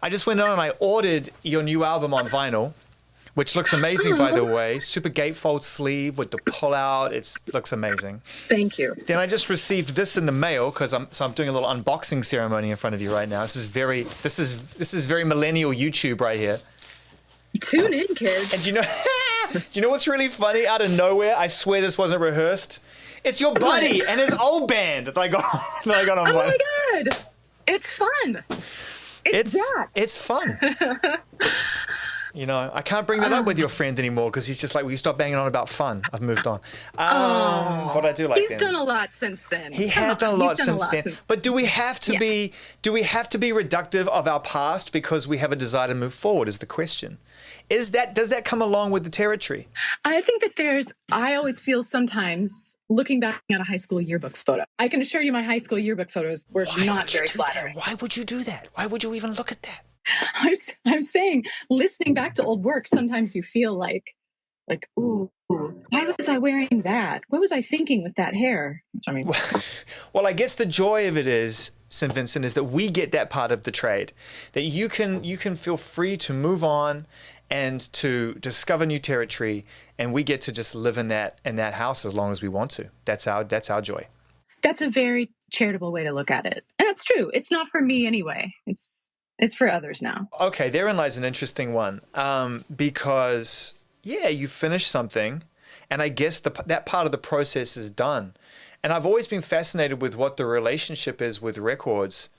I just went on and I ordered your new album on vinyl, which looks amazing, by the way. Super gatefold sleeve with the pull-out. It looks amazing. Thank you. Then I just received this in the mail because I'm doing a little unboxing ceremony in front of you right now. This is very millennial YouTube right here. Tune in, kids. And do you know what's really funny? Out of nowhere, I swear this wasn't rehearsed. It's your buddy and his old band that I got on. Oh my God. It's fun. It's fun. I can't bring that up with your friend anymore because he's just like, will you stop banging on about fun? I've moved on. But I do like him. He's done a lot since then. He has done a lot since then. But do we have to be reductive of our past because we have a desire to move forward is the question. Does that come along with the territory? I think that I always feel sometimes looking back at a high school yearbook photo. I can assure you my high school yearbook photos were not very flattering. Why would you do that? Why would you even look at that? I'm saying, listening back to old work, sometimes you feel like, ooh, why was I wearing that? What was I thinking with that hair? Well, I guess the joy of it is, St. Vincent, is that we get that part of the trade, that you can feel free to move on and to discover new territory, and we get to just live in that house as long as we want to. That's our joy. That's a very charitable way to look at it. And that's true. It's not for me anyway. It's for others now. Okay, therein lies an interesting one. Because, you finish something, and I guess that part of the process is done. And I've always been fascinated with what the relationship is with records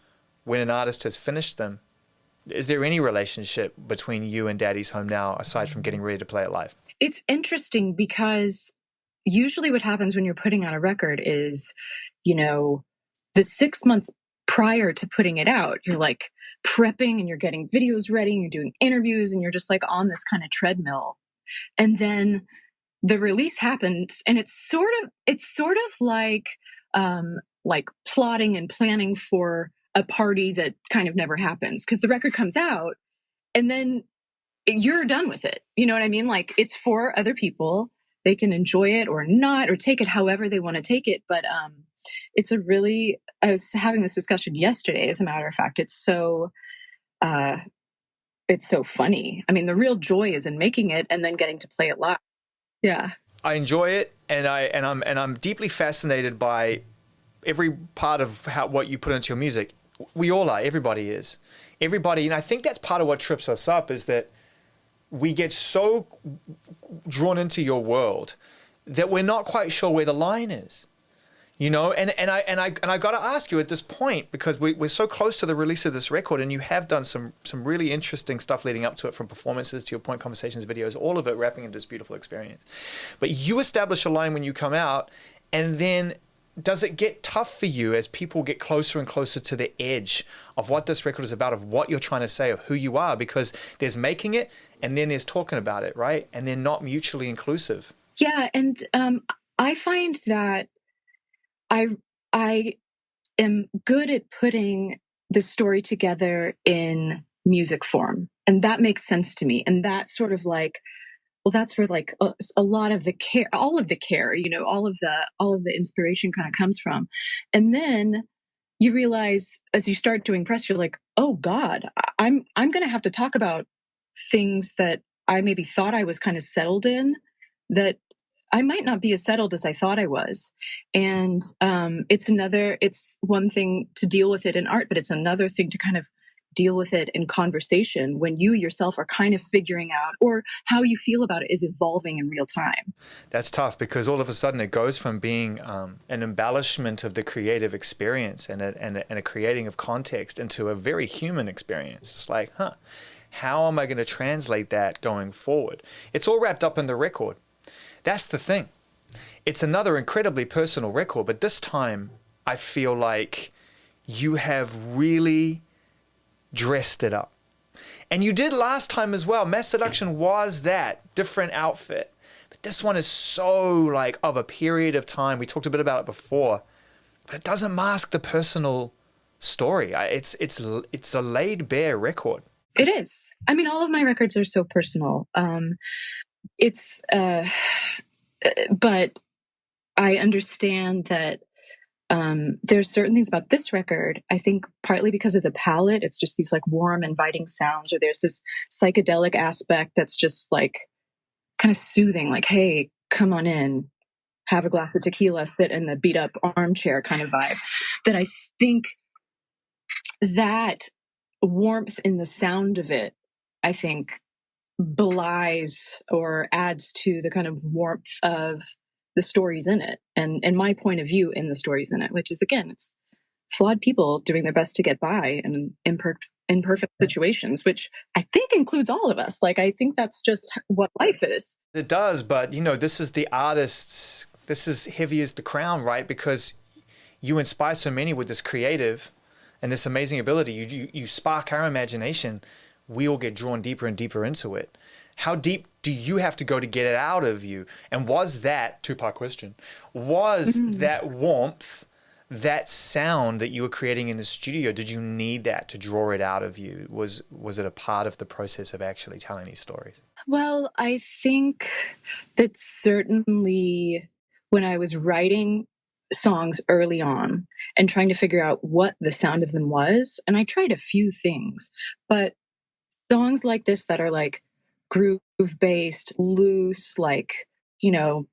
when an artist has finished them. Is there any relationship between you and Daddy's Home Now, aside from getting ready to play it live? It's interesting because usually what happens when you're putting out a record is, the 6 months prior to putting it out, you're like prepping and you're getting videos ready and you're doing interviews and you're just like on this kind of treadmill. And then the release happens and it's sort of like plotting and planning for a party that kind of never happens, because the record comes out and then you're done with it. You know what I mean? Like, it's for other people. They can enjoy it or not, or take it however they want to take it. But I was having this discussion yesterday, as a matter of fact. It's so funny. I mean, the real joy is in making it and then getting to play it live. Yeah. I enjoy it, and I'm deeply fascinated by every part of what you put into your music. We all are. Everybody is. Everybody, and I think that's part of what trips us up, is that we get so drawn into your world that we're not quite sure where the line is. And I got to ask you at this point, because we're so close to the release of this record, and you have done some really interesting stuff leading up to it, from performances to your point conversations, videos, all of it wrapping into this beautiful experience. But you establish a line when you come out, and then does it get tough for you as people get closer and closer to the edge of what this record is about, of what you're trying to say, of who you are? Because there's making it and then there's talking about it, right? And they're not mutually inclusive. Yeah, and I find that I am good at putting the story together in music form, and that makes sense to me. And that's sort of like, well, that's where like a lot of the care, all of the inspiration kind of comes from. And then you realize, as you start doing press, you're like, oh God, I'm going to have to talk about things that I maybe thought I was kind of settled in, that I might not be as settled as I thought I was. And it's one thing to deal with it in art, but it's another thing to kind of deal with it in conversation when you yourself are kind of figuring out, or how you feel about it is evolving in real time. That's tough, because all of a sudden it goes from being an embellishment of the creative experience and a creating of context into a very human experience. It's like, how am I going to translate that going forward? It's all wrapped up in the record. That's the thing. It's another incredibly personal record, but this time I feel like you have really dressed it up. And you did last time as well. Mass Seduction was that different outfit. But this one is so like of a period of time. We talked a bit about it before, but it doesn't mask the personal story. It's a laid bare record. It is. I mean, all of my records are so personal. But I understand that there's certain things about this record, I think partly because of the palette, it's just these like warm, inviting sounds, or there's this psychedelic aspect that's just like kind of soothing, like, hey, come on in, have a glass of tequila, sit in the beat up armchair kind of vibe. That I think that warmth in the sound of it, I think, belies or adds to the kind of warmth of the stories in it, and my point of view in the stories in it, which is, again, it's flawed people doing their best to get by in imperfect situations, which I think includes all of us. Like, I think that's just what life is. It does, but this is the artist's, this is heavy as the crown, right? Because you inspire so many with this creative and this amazing ability. You spark our imagination. We all get drawn deeper and deeper into it. How deep do you have to go to get it out of you? And was that, two-part question, was that warmth, that sound that you were creating in the studio, did you need that to draw it out of you? Was it a part of the process of actually telling these stories? Well, I think that certainly when I was writing songs early on and trying to figure out what the sound of them was, and I tried a few things, but songs like this that are like groove based, loose, like,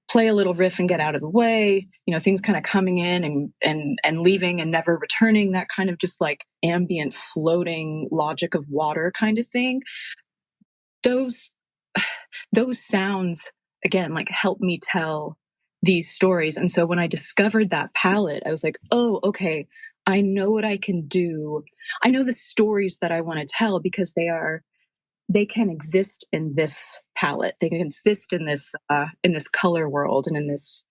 play a little riff and get out of the way, things kind of coming in and leaving and never returning, that kind of just like ambient floating logic of water kind of thing. Those sounds, again, like, help me tell these stories. And so when I discovered that palette, I was like, oh, okay, I know what I can do. I know the stories that I want to tell because they can exist in this palette. They can exist in this color world and in this,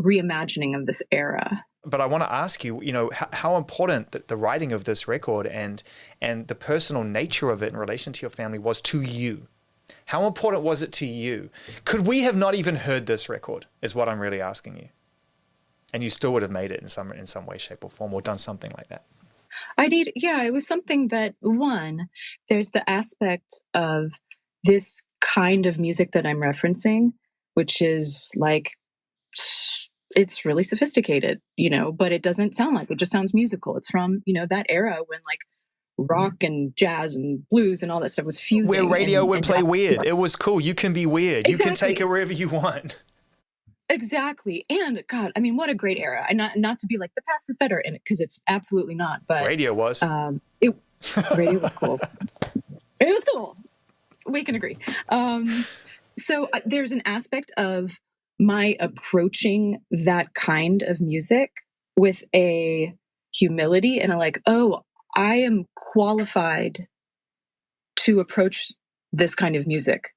reimagining of this era. But I want to ask you, how important that the writing of this record and the personal nature of it in relation to your family was to you. How important was it to you? Could we have not even heard this record, is what I'm really asking you. And you still would have made it in some way, shape, or form, or done something like that. It was something that, one, there's the aspect of this kind of music that I'm referencing, which is like, it's really sophisticated, but it doesn't sound like it, just sounds musical. It's from, that era when like rock and jazz and blues and all that stuff was fusing. Where radio would play weird. It was cool. You can be weird. Exactly. You can take it wherever you want. Exactly. And God, I mean, what a great era. And not to be like the past is better in it, because it's absolutely not. But radio was. Radio was cool. It was cool. We can agree. So there's an aspect of my approaching that kind of music with a humility and a like, oh, I am qualified to approach this kind of music.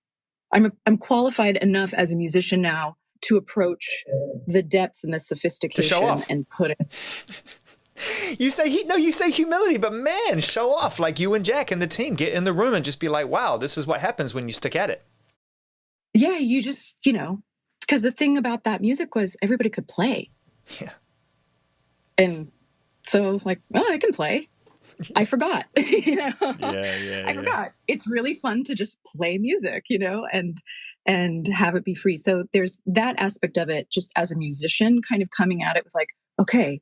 I'm qualified enough as a musician now to approach the depth and the sophistication to show off. And put it. You say humility, but man, show off. Like you and Jack and the team get in the room and just be like, wow, this is what happens when you stick at it. Yeah, you just, because the thing about that music was everybody could play. Yeah. And so like, oh, I can play. I forgot, Yeah, I forgot. It's really fun to just play music, and have it be free. So there's that aspect of it, just as a musician, kind of coming at it with like, okay,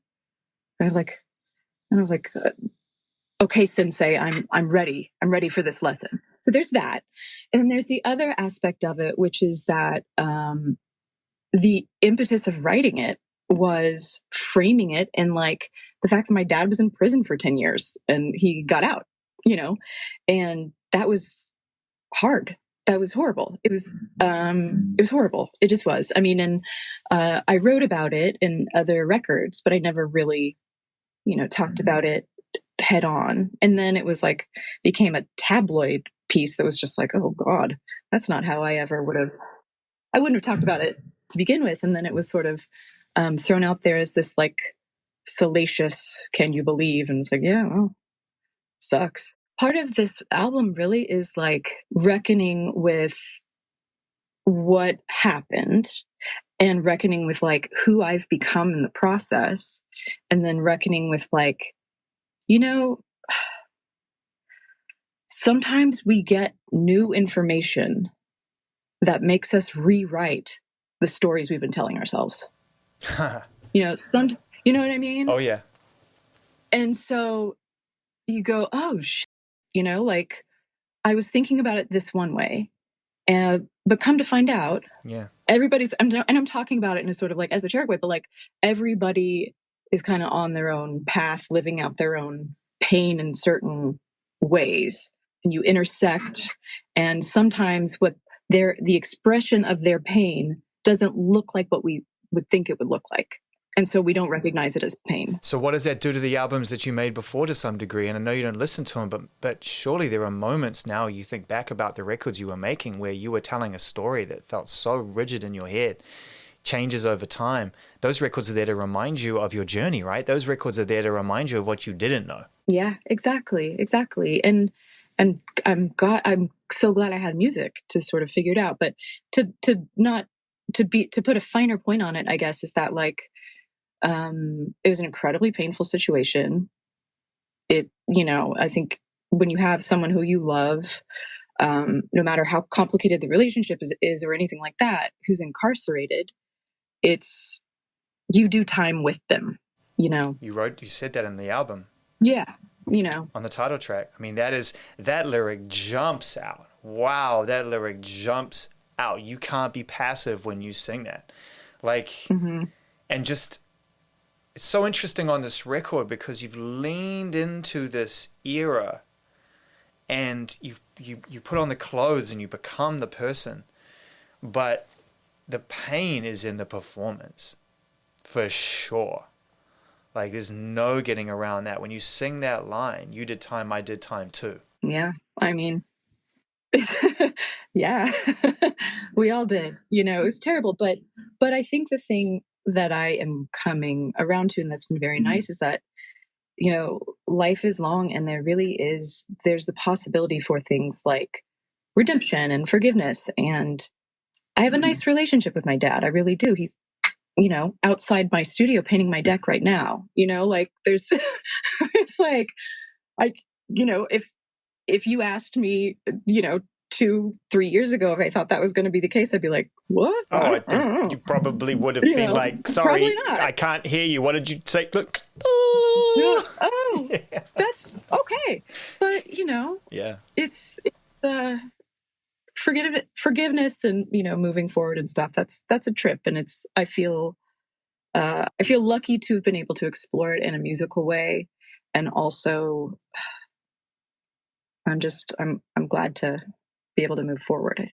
okay, sensei, I'm ready. I'm ready for this lesson. So there's that. And then there's the other aspect of it, which is that the impetus of writing it was framing it in like the fact that my dad was in prison for 10 years and he got out, and that was hard. That was horrible. It was horrible. It just was. I mean, and I wrote about it in other records, but I never really, talked about it head on. And then it was like, became a tabloid piece that was just like, oh God, that's not how I wouldn't have talked about it to begin with. And then it was sort of thrown out there as this like salacious, can you believe? And it's like, yeah, well, sucks. Part of this album really is like reckoning with what happened and reckoning with like who I've become in the process, and then reckoning with like, sometimes we get new information that makes us rewrite the stories we've been telling ourselves. You know what I mean? Oh yeah. And so you go, oh, like I was thinking about it this one way. But come to find out, Yeah. I'm talking about it in a sort of like esoteric way, but like everybody is kind of on their own path, living out their own pain in certain ways. And you intersect, and sometimes the expression of their pain doesn't look like what we would think it would look like. And so we don't recognize it as pain. So what does that do to the albums that you made before to some degree? And I know you don't listen to them, but surely there are moments now you think back about the records you were making where you were telling a story that felt so rigid in your head, changes over time. Those records are there to remind you of your journey, right? Those records are there to remind you of what you didn't know. Yeah, exactly. And I'm so glad I had music to sort of figure it out. But to put a finer point on it, I guess, is that like it was an incredibly painful situation. I think when you have someone who you love, no matter how complicated the relationship is or anything like that, who's incarcerated, you do time with them, You said that in the album. Yeah. On the title track. I mean, that lyric jumps out. Wow, that lyric jumps out. You can't be passive when you sing that. Like, and just, it's so interesting on this record because you've leaned into this era and you put on the clothes and you become the person. But the pain is in the performance, for sure. Like, there's no getting around that. When you sing that line, you did time, I did time too. Yeah. I mean, yeah, we all did, it was terrible. But I think the thing that I am coming around to, and that's been very nice, is that, life is long and there's the possibility for things like redemption and forgiveness. And I have a nice relationship with my dad. I really do. He's, outside my studio painting my deck right now, like there's, it's like, if you asked me, 2-3 years ago, if I thought that was going to be the case, I'd be like, what? Oh, I think you probably would have been like, sorry, I can't hear you. What did you say? Look. Oh, yeah. That's okay. But, yeah, it's forgiveness and, moving forward and stuff. That's a trip. And I feel lucky to have been able to explore it in a musical way. And also I'm glad to be able to move forward.